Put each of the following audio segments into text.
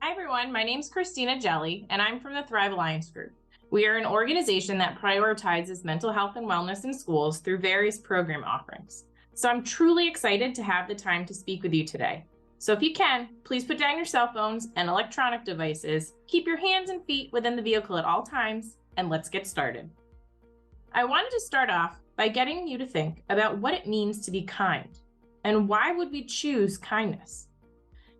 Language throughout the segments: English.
Hi, everyone. My name's Christina Jelly, and I'm from the Thrive Alliance Group. We are an organization that prioritizes mental health and wellness in schools through various program offerings. So I'm truly excited to have the time to speak with you today. So if you can, please put down your cell phones and electronic devices, keep your hands and feet within the vehicle at all times, and let's get started. I wanted to start off by getting you to think about what it means to be kind, and why would we choose kindness?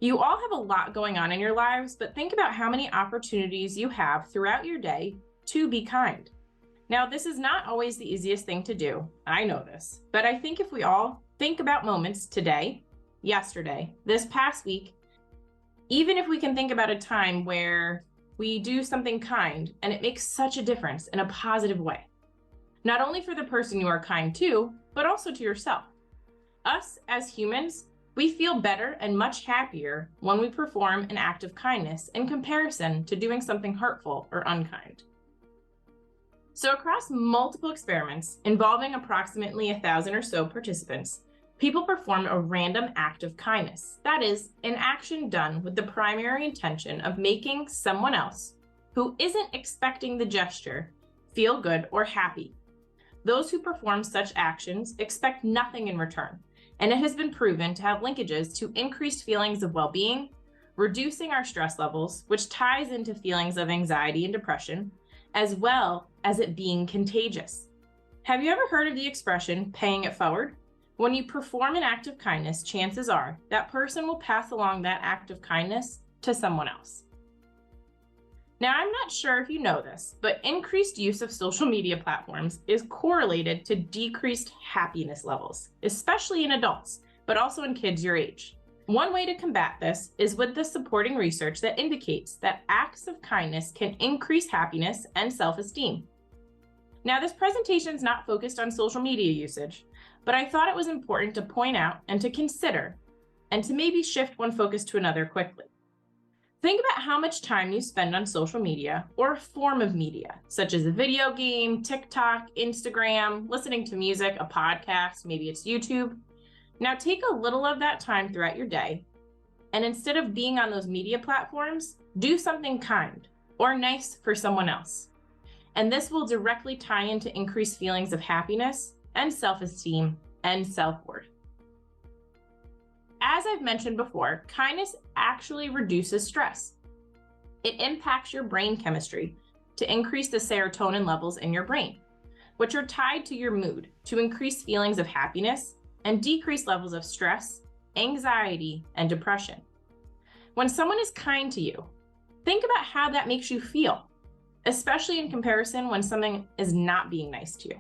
You all have a lot going on in your lives, but think about how many opportunities you have throughout your day to be kind. Now, this is not always the easiest thing to do. I know this, but I think if we all think about moments today, yesterday, this past week, even if we can think about a time where we do something kind and it makes such a difference in a positive way, not only for the person you are kind to, but also to yourself. Us as humans, we feel better and much happier when we perform an act of kindness in comparison to doing something hurtful or unkind. So across multiple experiments involving approximately 1,000 or so participants, people perform a random act of kindness. That is, an action done with the primary intention of making someone else who isn't expecting the gesture feel good or happy. Those who perform such actions expect nothing in return, and it has been proven to have linkages to increased feelings of well-being, reducing our stress levels, which ties into feelings of anxiety and depression, as well as it being contagious. Have you ever heard of the expression paying it forward? When you perform an act of kindness, chances are that person will pass along that act of kindness to someone else. Now, I'm not sure if you know this, but increased use of social media platforms is correlated to decreased happiness levels, especially in adults, but also in kids your age. One way to combat this is with the supporting research that indicates that acts of kindness can increase happiness and self-esteem. Now, this presentation is not focused on social media usage, but I thought it was important to point out and to consider, and to maybe shift one focus to another quickly. Think about how much time you spend on social media or a form of media, such as a video game, TikTok, Instagram, listening to music, a podcast, maybe it's YouTube. Now take a little of that time throughout your day, and instead of being on those media platforms, do something kind or nice for someone else. And this will directly tie into increased feelings of happiness and self-esteem and self-worth. As I've mentioned before, kindness actually reduces stress. It impacts your brain chemistry to increase the serotonin levels in your brain, which are tied to your mood to increase feelings of happiness and decrease levels of stress, anxiety, and depression. When someone is kind to you, think about how that makes you feel, especially in comparison when someone is not being nice to you.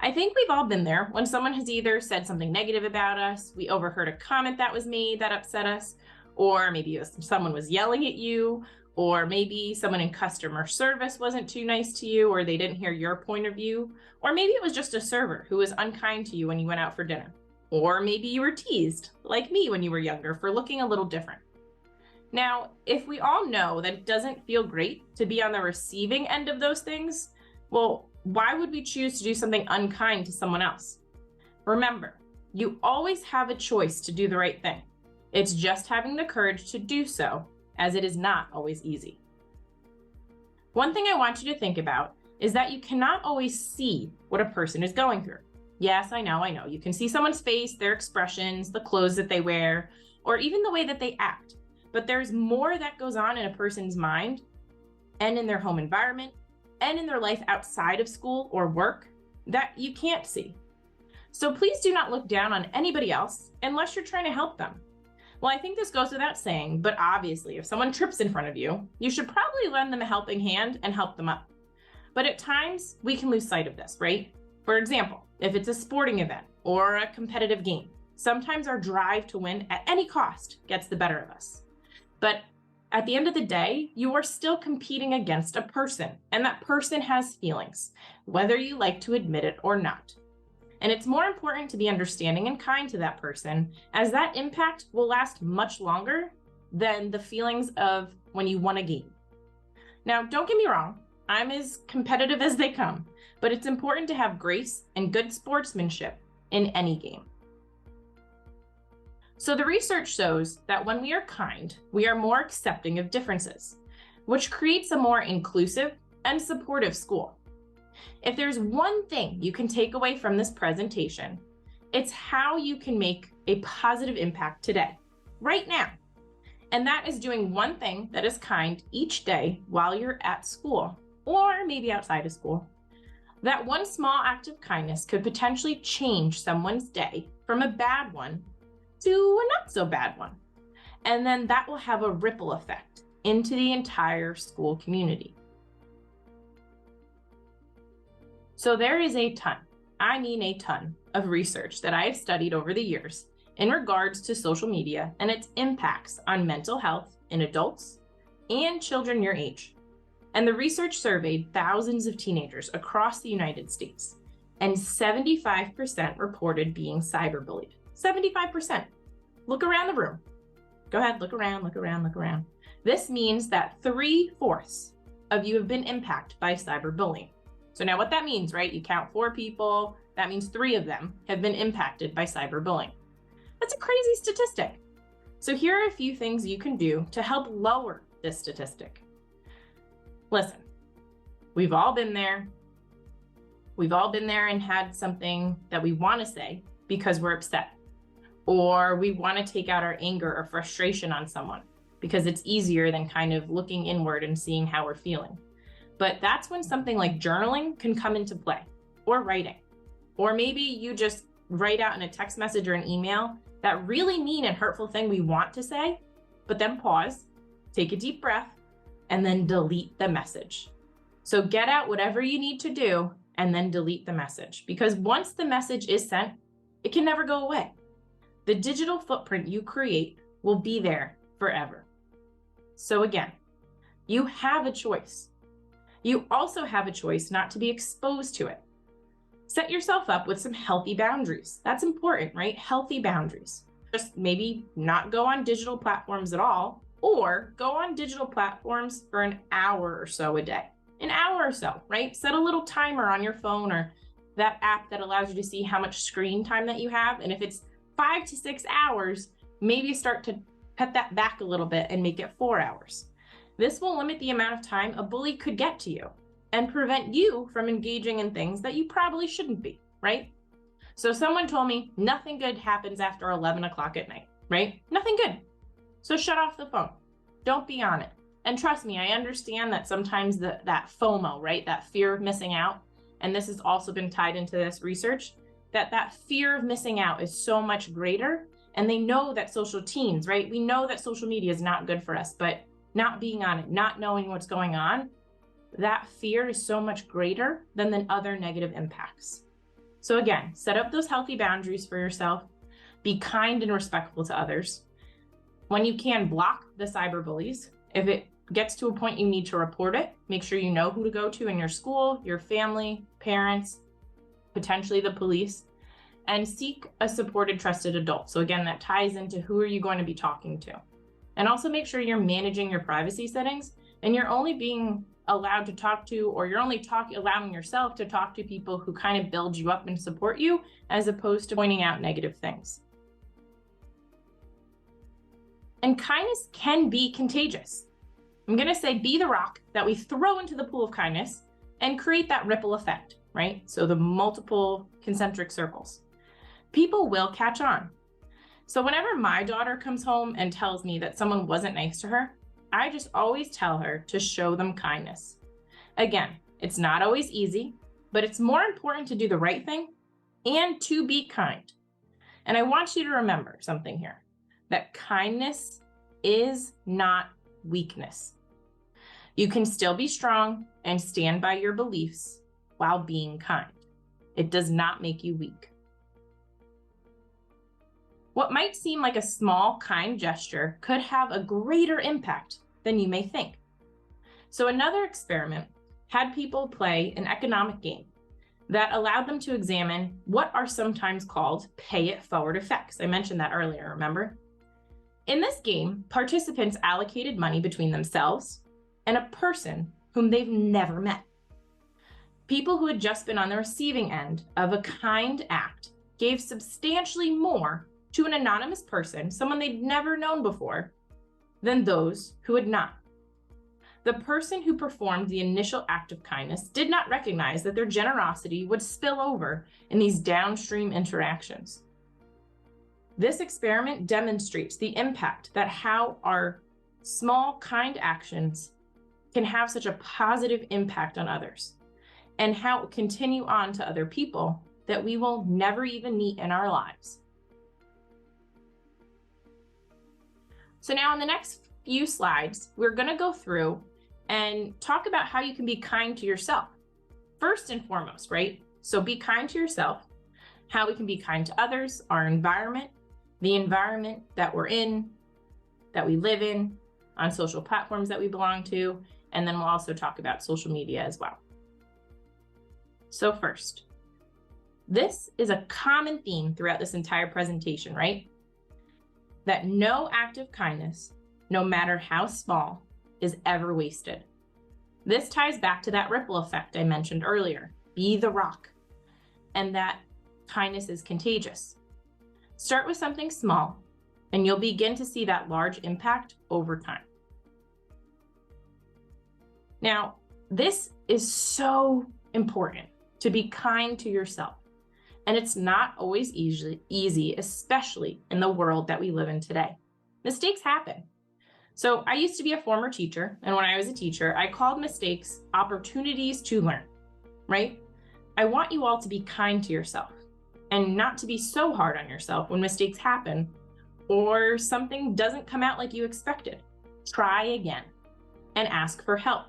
I think we've all been there when someone has either said something negative about us, we overheard a comment that was made that upset us, or maybe someone was yelling at you, or maybe someone in customer service wasn't too nice to you, or they didn't hear your point of view, or maybe it was just a server who was unkind to you when you went out for dinner, or maybe you were teased, like me when you were younger, for looking a little different. Now, if we all know that it doesn't feel great to be on the receiving end of those things, well, why would we choose to do something unkind to someone else? Remember, you always have a choice to do the right thing. It's just having the courage to do so, as it is not always easy. One thing I want you to think about is that you cannot always see what a person is going through. Yes, I know. You can see someone's face, their expressions, the clothes that they wear, or even the way that they act. But there's more that goes on in a person's mind and in their home environment and in their life outside of school or work that you can't see. So please do not look down on anybody else unless you're trying to help them. Well, I think this goes without saying, but obviously if someone trips in front of you, you should probably lend them a helping hand and help them up. But at times we can lose sight of this, right? For example, if it's a sporting event or a competitive game, sometimes our drive to win at any cost gets the better of us. But at the end of the day, you are still competing against a person, and that person has feelings, whether you like to admit it or not. And it's more important to be understanding and kind to that person, as that impact will last much longer than the feelings of when you won a game. Now, don't get me wrong, I'm as competitive as they come, but it's important to have grace and good sportsmanship in any game. So the research shows that when we are kind, we are more accepting of differences, which creates a more inclusive and supportive school. If there's one thing you can take away from this presentation, it's how you can make a positive impact today, right now. And that is doing one thing that is kind each day while you're at school, or maybe outside of school. That one small act of kindness could potentially change someone's day from a bad one to a not so bad one. And then that will have a ripple effect into the entire school community. So there is a ton, I mean a ton, of research that I have studied over the years in regards to social media and its impacts on mental health in adults and children your age. And the research surveyed thousands of teenagers across the United States, and 75% reported being cyberbullied. 75%. Look around the room. Go ahead, look around, look around, look around. This means that 3/4 of you have been impacted by cyberbullying. So now what that means, right? You count 4 people, that means 3 of them have been impacted by cyberbullying. That's a crazy statistic. So here are a few things you can do to help lower this statistic. Listen, we've all been there. We've all been there and had something that we want to say because we're upset, or we want to take out our anger or frustration on someone because it's easier than kind of looking inward and seeing how we're feeling. But that's when something like journaling can come into play, or writing. Or maybe you just write out in a text message or an email that really mean and hurtful thing we want to say, but then pause, take a deep breath, and then delete the message. So get out whatever you need to do and then delete the message, because once the message is sent, it can never go away. The digital footprint you create will be there forever. So again, you have a choice. You also have a choice not to be exposed to it. Set yourself up with some healthy boundaries. That's important, right? Healthy boundaries. Just maybe not go on digital platforms at all, or go on digital platforms for an hour or so a day. An hour or so, right? Set a little timer on your phone or that app that allows you to see how much screen time that you have. And if it's 5 to 6 hours, maybe start to cut that back a little bit and make it 4 hours. This will limit the amount of time a bully could get to you and prevent you from engaging in things that you probably shouldn't be, right? So someone told me nothing good happens after 11 o'clock at night, right? Nothing good. So shut off the phone. Don't be on it. And trust me, I understand that sometimes that FOMO, right? That fear of missing out. And this has also been tied into this research, that fear of missing out is so much greater. And they know that social teens, right? We know that social media is not good for us, but not being on it, not knowing what's going on, that fear is so much greater than the other negative impacts. So again, set up those healthy boundaries for yourself. Be kind and respectful to others. When you can, block the cyberbullies. If it gets to a point you need to report it, make sure you know who to go to in your school, your family, parents, potentially the police, and seek a supported, trusted adult. So again, that ties into who are you going to be talking to. And also make sure you're managing your privacy settings and you're only being allowed to talk to, or you're only allowing yourself to talk to people who kind of build you up and support you, as opposed to pointing out negative things. And kindness can be contagious. I'm going to say be the rock that we throw into the pool of kindness and create that ripple effect, right? So the multiple concentric circles. People will catch on. So whenever my daughter comes home and tells me that someone wasn't nice to her, I just always tell her to show them kindness. Again, it's not always easy, but it's more important to do the right thing and to be kind. And I want you to remember something here, that kindness is not weakness. You can still be strong and stand by your beliefs while being kind. It does not make you weak. What might seem like a small, kind gesture could have a greater impact than you may think. So another experiment had people play an economic game that allowed them to examine what are sometimes called pay-it-forward effects. I mentioned that earlier, remember? In this game, participants allocated money between themselves and a person whom they've never met. People who had just been on the receiving end of a kind act gave substantially more to an anonymous person, someone they'd never known before, than those who had not. The person who performed the initial act of kindness did not recognize that their generosity would spill over in these downstream interactions. This experiment demonstrates the impact that how our small, kind actions can have such a positive impact on others, and how it continue on to other people that we will never even meet in our lives. So now in the next few slides, we're going to go through and talk about how you can be kind to yourself. First and foremost, right? So be kind to yourself, how we can be kind to others, our environment, the environment that we're in, that we live in, on social platforms that we belong to, and then we'll also talk about social media as well. So first, this is a common theme throughout this entire presentation, right? That no act of kindness, no matter how small, is ever wasted. This ties back to that ripple effect I mentioned earlier. Be the rock, and that kindness is contagious. Start with something small, and you'll begin to see that large impact over time. Now, this is so important, to be kind to yourself. And it's not always easy, especially in the world that we live in today. Mistakes happen. So I used to be a former teacher, and when I was a teacher, I called mistakes opportunities to learn, right? I want you all to be kind to yourself and not to be so hard on yourself when mistakes happen or something doesn't come out like you expected. Try again and ask for help.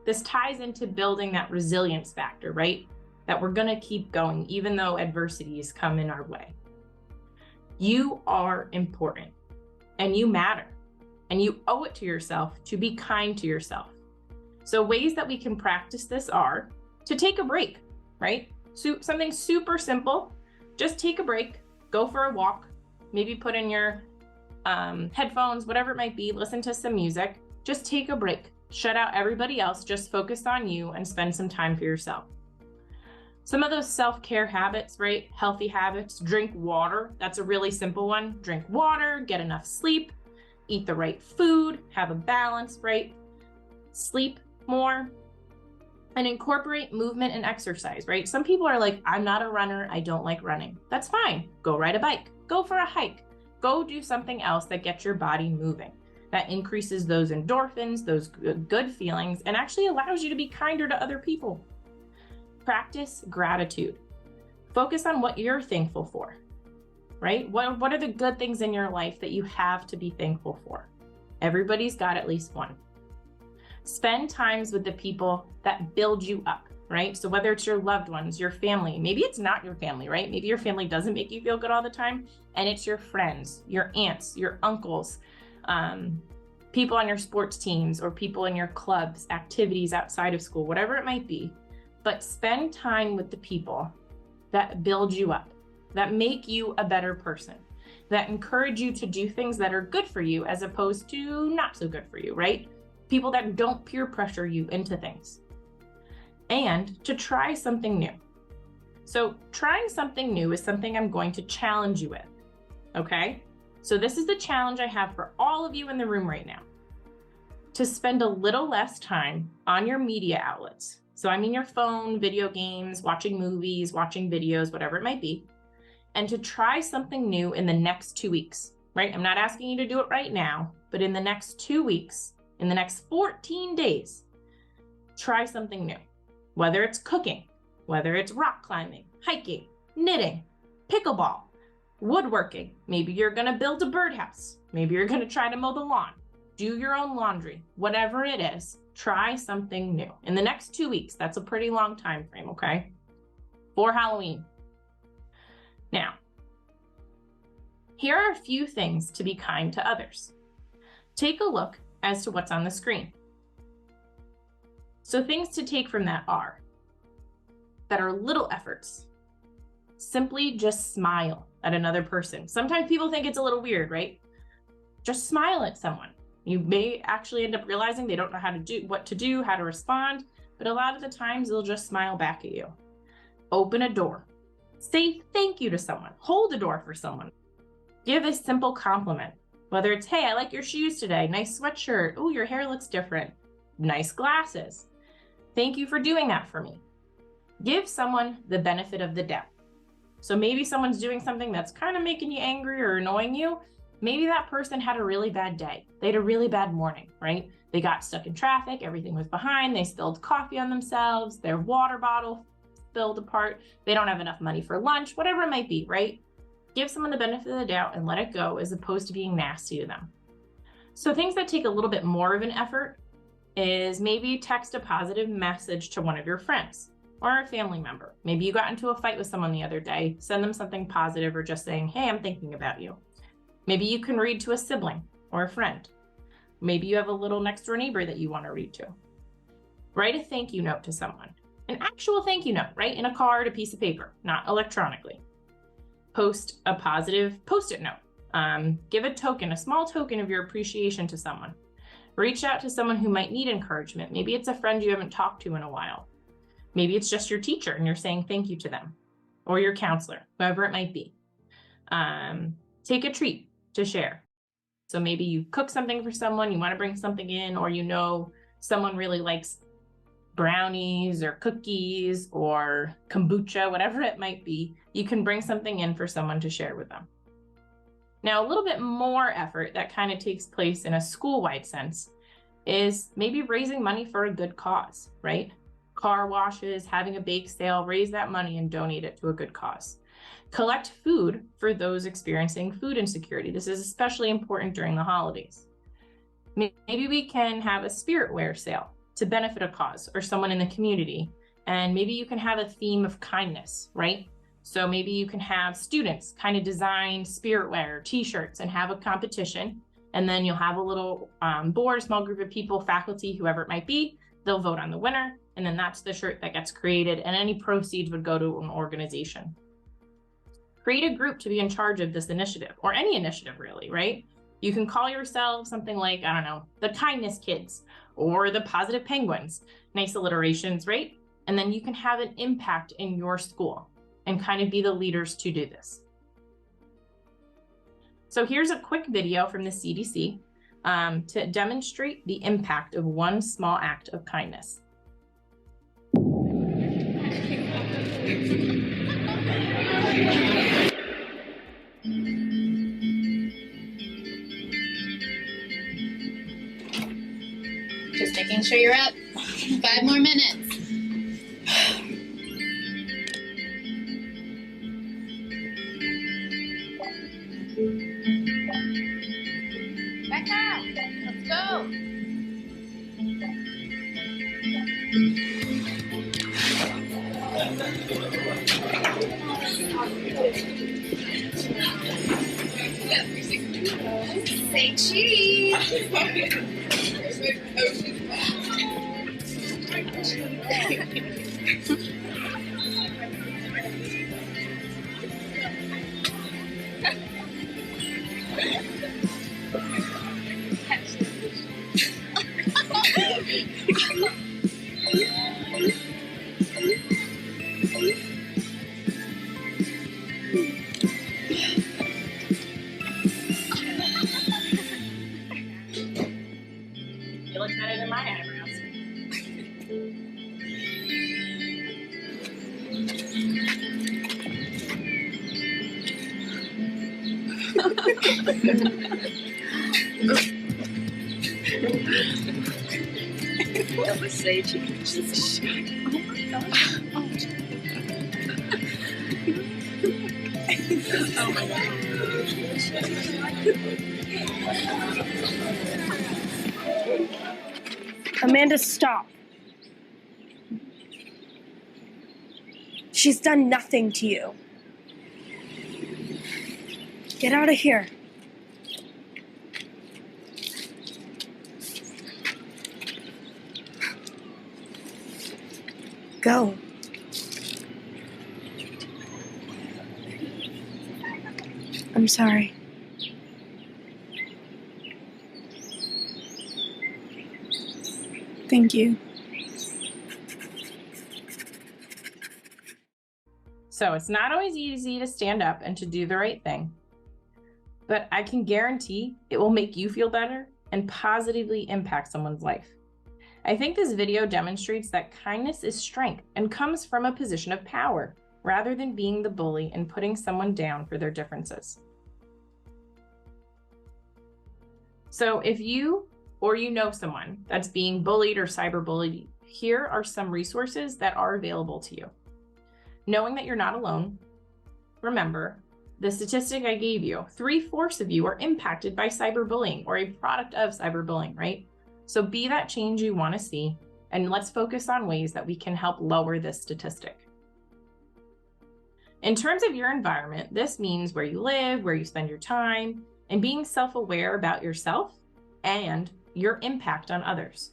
This ties into building that resilience factor, right? That we're going to keep going even though adversities come in our way. You are important and you matter, and you owe it to yourself to be kind to yourself. So ways that we can practice this are to take a break, right? So something super simple, just take a break, go for a walk, maybe put in your headphones, whatever it might be, listen to some music, just take a break, shut out everybody else, just focus on you and spend some time for yourself. Some of those self-care habits, right? Healthy habits, drink water. That's a really simple one. Drink water, get enough sleep, eat the right food, have a balance, right? Sleep more, and incorporate movement and exercise, right? Some people are like, I'm not a runner, I don't like running. That's fine. Go ride a bike, go for a hike, go do something else that gets your body moving. That increases those endorphins, those good feelings, and actually allows you to be kinder to other people. Practice gratitude. Focus on what you're thankful for, right? What are the good things in your life that you have to be thankful for? Everybody's got at least one. Spend times with the people that build you up, right? So whether it's your loved ones, your family, maybe it's not your family, right? Maybe your family doesn't make you feel good all the time, and it's your friends, your aunts, your uncles, people on your sports teams, or people in your clubs, activities outside of school, whatever it might be. But spend time with the people that build you up, that make you a better person, that encourage you to do things that are good for you as opposed to not so good for you, right? People that don't peer pressure you into things. And to try something new. So trying something new is something I'm going to challenge you with, okay? So this is the challenge I have for all of you in the room right now. To spend a little less time on your media outlets. So I mean your phone, video games, watching movies, watching videos, whatever it might be, and to try something new in the next 2 weeks, right? I'm not asking you to do it right now, but in the next 2 weeks, in the next 14 days, try something new. Whether it's cooking, whether it's rock climbing, hiking, knitting, pickleball, woodworking. Maybe you're gonna build a birdhouse. Maybe you're gonna try to mow the lawn, do your own laundry, whatever it is. Try something new in the next 2 weeks. That's a pretty long time frame, okay? For Halloween. Now, here are a few things to be kind to others. Take a look as to what's on the screen. So things to take from that are little efforts. Simply just smile at another person. Sometimes people think it's a little weird, right? Just smile at someone. You may actually end up realizing they don't know what to do, how to respond, but a lot of the times they'll just smile back at you. Open a door. Say thank you to someone. Hold a door for someone. Give a simple compliment, whether it's, hey, I like your shoes today, nice sweatshirt, oh, your hair looks different, nice glasses. Thank you for doing that for me. Give someone the benefit of the doubt. So maybe someone's doing something that's kind of making you angry or annoying you. Maybe that person had a really bad day. They had a really bad morning, right? They got stuck in traffic, everything was behind, they spilled coffee on themselves, their water bottle spilled apart, they don't have enough money for lunch, whatever it might be, right? Give someone the benefit of the doubt and let it go, as opposed to being nasty to them. So things that take a little bit more of an effort is maybe text a positive message to one of your friends or a family member. Maybe you got into a fight with someone the other day, send them something positive, or just saying, hey, I'm thinking about you. Maybe you can read to a sibling or a friend. Maybe you have a little next door neighbor that you want to read to. Write a thank you note to someone, an actual thank you note, right? In a card, a piece of paper, not electronically. Post a positive Post-it note. Give a token, a small token of your appreciation to someone. Reach out to someone who might need encouragement. Maybe it's a friend you haven't talked to in a while. Maybe it's just your teacher and you're saying thank you to them, or your counselor, whoever it might be. Take a treat to share. So maybe you cook something for someone, you want to bring something in, or you know someone really likes brownies or cookies or kombucha, whatever it might be. You can bring something in for someone to share with them. Now, a little bit more effort that kind of takes place in a school-wide sense is maybe raising money for a good cause, right? Car washes, having a bake sale, raise that money and donate it to a good cause. Collect food for those experiencing food insecurity. This is especially important during the holidays. Maybe we can have a spiritware sale to benefit a cause or someone in the community. And maybe you can have a theme of kindness, right? So maybe you can have students kind of design spiritware t-shirts and have a competition. And then you'll have a little board, small group of people, faculty, whoever it might be. They'll vote on the winner. And then that's the shirt that gets created. And any proceeds would go to an organization. Create a group to be in charge of this initiative, or any initiative really, right? You can call yourself something like, I don't know, the Kindness Kids or the Positive Penguins. Nice alliterations, right? And then you can have an impact in your school and kind of be the leaders to do this. So here's a quick video from the CDC to demonstrate the impact of one small act of kindness. Just making sure you're up. 5 more minutes. Becca, let's go. Say cheese. You look better than my eyebrows. That was Sage. Oh my gosh. Oh my god. Amanda, stop. She's done nothing to you. Get out of here. Go. I'm sorry. Thank you. So it's not always easy to stand up and to do the right thing. but I can guarantee it will make you feel better and positively impact someone's life. I think this video demonstrates that kindness is strength and comes from a position of power, rather than being the bully and putting someone down for their differences. So if you or you know someone that's being bullied or cyberbullied, here are some resources that are available to you. Knowing that you're not alone, remember the statistic I gave you, 3/4 of you are impacted by cyberbullying or a product of cyberbullying, right? So be that change you want to see, and let's focus on ways that we can help lower this statistic. In terms of your environment, this means where you live, where you spend your time, and being self-aware about yourself and your impact on others.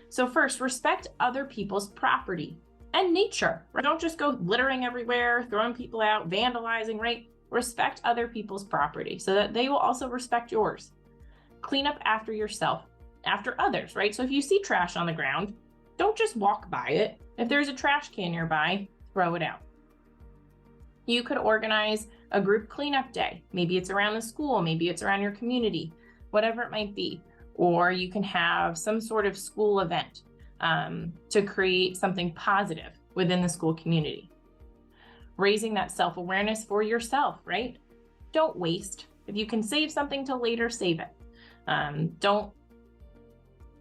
So first, respect other people's property and nature. Don't just go littering everywhere, throwing people out, vandalizing, right? Respect other people's property so that they will also respect yours. Clean up after yourself, after others, right? So if you see trash on the ground, don't just walk by it. If there's a trash can nearby, throw it out. You could organize a group cleanup day. Maybe it's around the school, maybe it's around your community, whatever it might be. Or you can have some sort of school event to create something positive within the school community. Raising that self-awareness for yourself, right? Don't waste. If you can save something till later, save it. Don't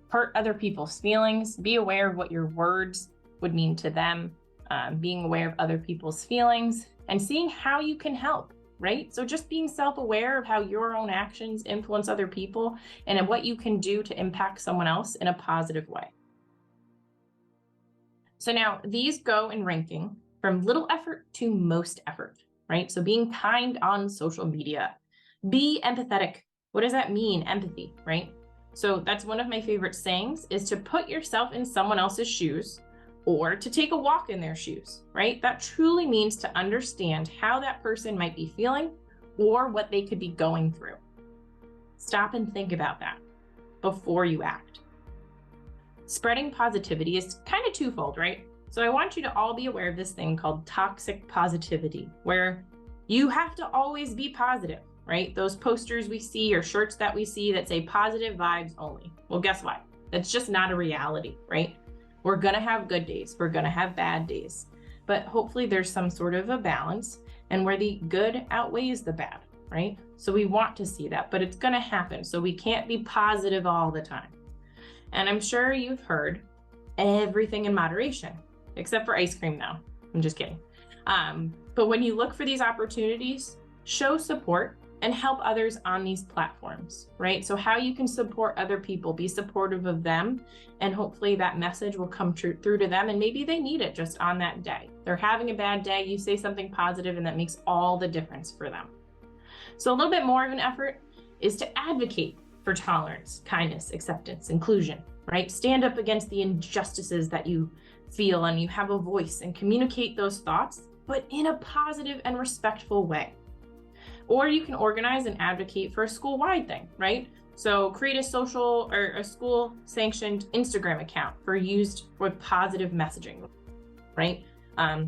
hurt other people's feelings. Be aware of what your words would mean to them. Being aware of other people's feelings and seeing how you can help, right? So just being self-aware of how your own actions influence other people and what you can do to impact someone else in a positive way. So now these go in ranking from little effort to most effort, right? So being kind on social media, be empathetic. What does that mean? Empathy, right? So that's one of my favorite sayings, is to put yourself in someone else's shoes or to take a walk in their shoes, right? That truly means to understand how that person might be feeling or what they could be going through. Stop and think about that before you act. Spreading positivity is kind of twofold, right? So I want you to all be aware of this thing called toxic positivity, where you have to always be positive, right? Those posters we see or shirts that we see that say positive vibes only. Well, guess what? That's just not a reality, right? We're gonna have good days, we're gonna have bad days, but hopefully there's some sort of a balance and where the good outweighs the bad, right? So we want to see that, but it's gonna happen. So we can't be positive all the time. And I'm sure you've heard everything in moderation, except for ice cream now. I'm just kidding. But when you look for these opportunities, show support and help others on these platforms, right? So how you can support other people, be supportive of them, and hopefully that message will come through to them, and maybe they need it just on that day. They're having a bad day, you say something positive, and that makes all the difference for them. So a little bit more of an effort is to advocate for tolerance, kindness, acceptance, inclusion, right? Stand up against the injustices that you feel, and you have a voice, and communicate those thoughts, but in a positive and respectful way. Or you can organize and advocate for a school-wide thing, right? So create a social or a school-sanctioned Instagram account for used with positive messaging, right?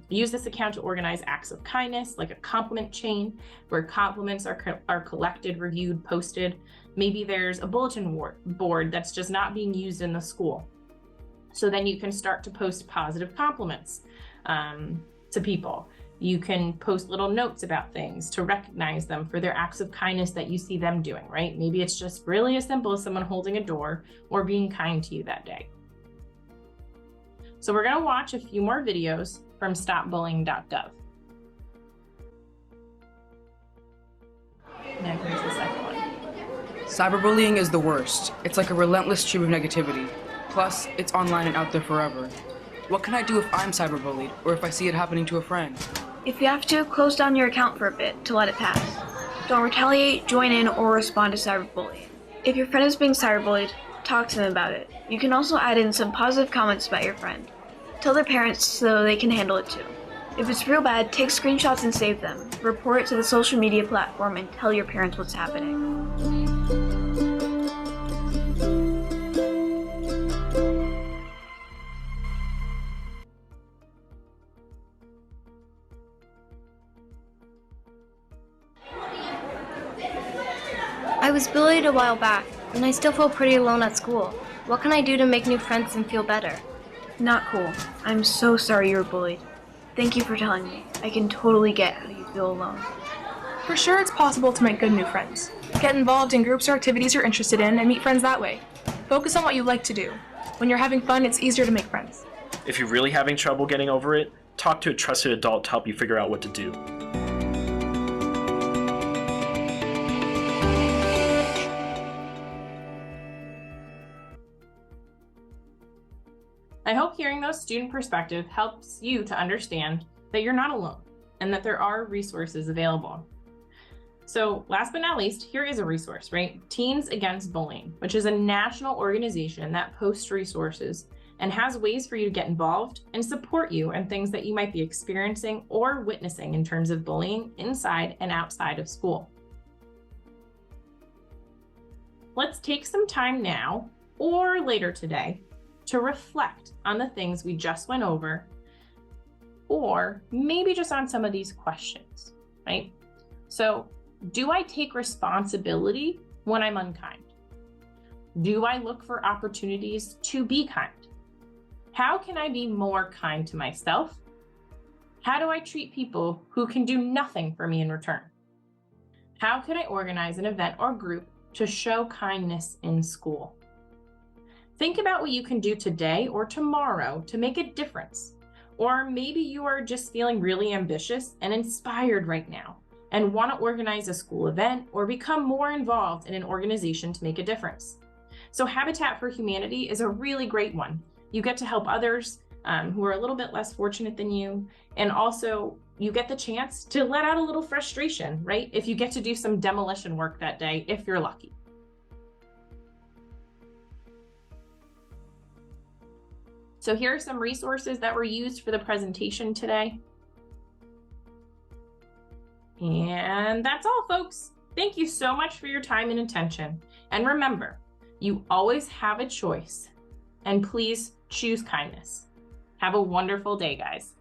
Use this account to organize acts of kindness, like a compliment chain, where compliments are collected, reviewed, posted. Maybe there's a bulletin board that's just not being used in the school. So then you can start to post positive compliments to people. You can post little notes about things to recognize them for their acts of kindness that you see them doing, right? Maybe it's just really as simple as someone holding a door or being kind to you that day. So we're gonna watch a few more videos from stopbullying.gov. Now here's the second one. Cyberbullying is the worst. It's like a relentless stream of negativity. Plus, it's online and out there forever. What can I do if I'm cyberbullied, or if I see it happening to a friend? If you have to, close down your account for a bit to let it pass. Don't retaliate, join in, or respond to cyberbullying. If your friend is being cyberbullied, talk to them about it. You can also add in some positive comments about your friend. Tell their parents so they can handle it too. If it's real bad, take screenshots and save them. Report it to the social media platform and tell your parents what's happening. I was bullied a while back, and I still feel pretty alone at school. What can I do to make new friends and feel better? Not cool. I'm so sorry you were bullied. Thank you for telling me. I can totally get how you feel alone. For sure, it's possible to make good new friends. Get involved in groups or activities you're interested in and meet friends that way. Focus on what you like to do. When you're having fun, it's easier to make friends. If you're really having trouble getting over it, talk to a trusted adult to help you figure out what to do. I hope hearing those student perspective helps you to understand that you're not alone and that there are resources available. So last but not least, here is a resource, right? Teens Against Bullying, which is a national organization that posts resources and has ways for you to get involved and support you in things that you might be experiencing or witnessing in terms of bullying inside and outside of school. Let's take some time now or later today to reflect on the things we just went over, or maybe just on some of these questions, right? So, do I take responsibility when I'm unkind? Do I look for opportunities to be kind? How can I be more kind to myself? How do I treat people who can do nothing for me in return? How can I organize an event or group to show kindness in school? Think about what you can do today or tomorrow to make a difference. Or maybe you are just feeling really ambitious and inspired right now and want to organize a school event or become more involved in an organization to make a difference. So Habitat for Humanity is a really great one. You get to help others who are a little bit less fortunate than you, and also you get the chance to let out a little frustration, right? If you get to do some demolition work that day, if you're lucky. So here are some resources that were used for the presentation today. And that's all, folks. Thank you so much for your time and attention. And remember, you always have a choice. And please choose kindness. Have a wonderful day, guys.